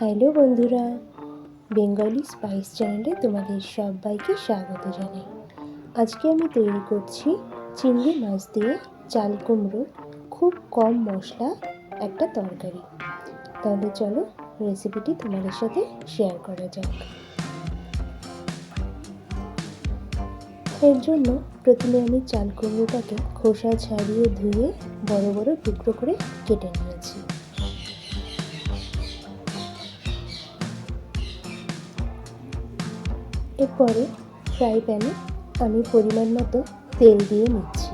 Hello বন্ধুরা, Bengali spice চ্যানেলে তোমাদের সবাইকে স্বাগত জানাই। আজকে আমি তৈরি করছি চিংড়ি মাছ দিয়ে চাল কুমড়ো, খুব কম মশলা একটা তরকারি। তাহলে চলো রেসিপিটি তোমাদের সাথে শেয়ার করা যাক। এর জন্য প্রথমে আমি চাল কুমড়োটাকে খোসা ছাড়িয়ে ধুয়ে বড় বড় টুকরো করে কেটে নিয়েছি। এরপরে ফ্রাই প্যানে আমি পরিমাণ মতো তেল দিয়ে নিচ্ছি।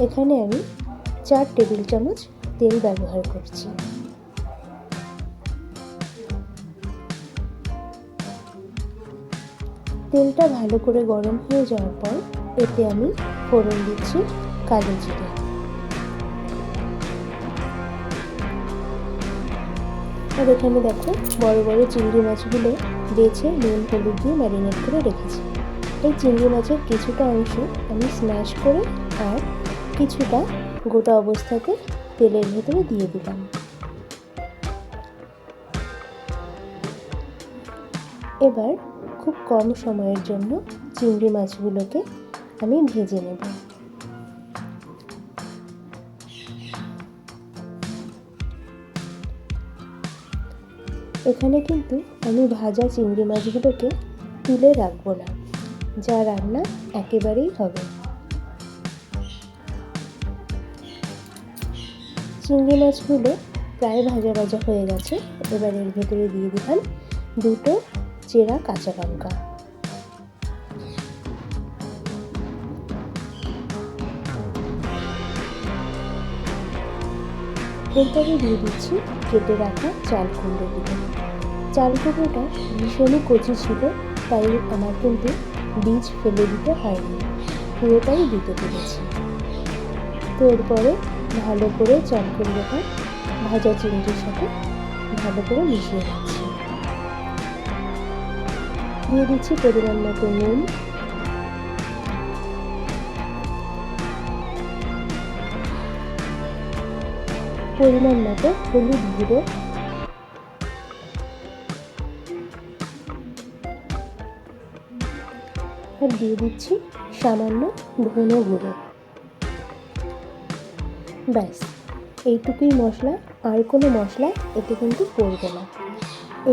এখানে আমি 4 টেবিল চামচ তেল ব্যবহার করছি। তেলটা ভালো করে গরম হয়ে যাওয়ার পর এতে আমি ফোড়ন দিচ্ছি কালো জিরে। আর এখানে দেখো বড় বড় চিংড়ি মাছগুলো বেছে নুন হলুদ দিয়ে ম্যারিনেট করে রেখেছি। এই চিংড়ি মাছের কিছুটা অংশ আমি স্ম্যাশ করে আর কিছুটা গোটা অবস্থাতে তেলের ভেতরে দিয়ে দিলাম। এবার খুব কম সময়ের জন্য চিংড়ি মাছগুলোকে আমি ভেজে নেব। এখানে কিন্তু আমি ভাজা চিংড়ি মাছগুলোকে তুলে রাখবো না, যা রান্না একেবারেই হবে। চিংড়ি মাছগুলো প্রায় ভাজা ভাজা হয়ে গেছে। এবার এর ভেতরে দিয়ে দিলাম 2টো চেরা কাঁচা লঙ্কা। এরপরে দিয়ে দিচ্ছি কেটে রাখা চাল কুমড়োগুলো। চাল কুমড়োটা ভীষণই কচি ছিল, তাই আমার কিন্তু বীজ ফেলে দিতে হয়নি, পুরোটাই দিতে পেরেছি। তো এরপরে ভালো করে চাল কুমড়োটা ভাজা চিংড়ির সাথে ভালো করে মিশিয়ে নিচ্ছি। দিয়ে দিচ্ছি পরিমাণ মতো নুন, পরিমাণ মতো হলুদ গুঁড়ো, আর দিয়ে দিচ্ছি সামান্য ধনে গুঁড়ো। ব্যাস, এইটুকুই মশলা, আর কোনো মশলা এতে কিন্তু পড়বে না।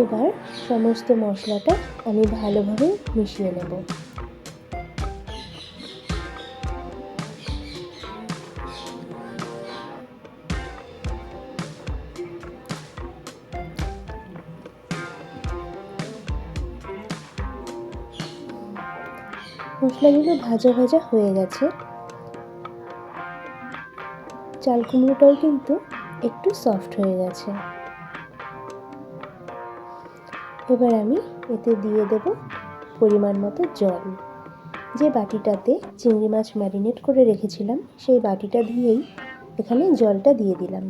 এবার সমস্ত মশলাটা আমি ভালোভাবে মিশিয়ে নেব। মশলাগুলো ভাজা ভাজা হয়ে গেছে। চাল কুমড়োটাও কিন্তু একটু সফট হয়ে গেছে। এবার আমি এতে দিয়ে দেব পরিমাণ মতো জল। যে বাটিটাতে চিংড়ি মাছ ম্যারিনেট করে রেখেছিলাম সেই বাটিটা ধুয়েই এখানে জলটা দিয়ে দিলাম।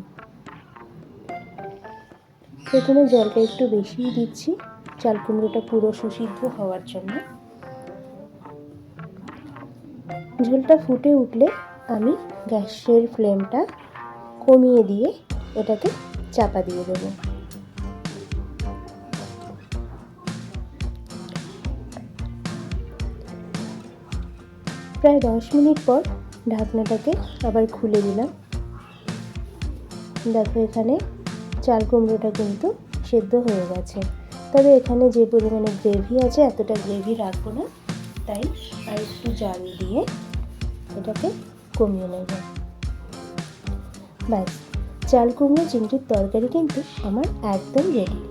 প্রথমে জলটা একটু বেশিই দিচ্ছি চাল কুমড়োটা পুরো সুসিদ্ধ হওয়ার জন্য। ঝোলটা ফুটে উঠলে আমি গ্যাসের ফ্লেমটা কমিয়ে দিয়ে এটাকে চাপা দিয়ে দেব। প্রায় 10 মিনিট পর ঢাকনাটাকে আবার খুলে দিলাম। দেখো এখানে চাল কুমড়োটা কিন্তু সেদ্ধ হয়ে গেছে। তবে এখানে যে পরিমাণে গ্রেভি আছে এতটা গ্রেভি রাখবো না, তাই আর একটু জল দিয়ে এটাকে কমিয়ে নেব। ব্যাস, চাল কুমড়ো চিংড়ির তরকারি কিন্তু আমার একদম রেডি।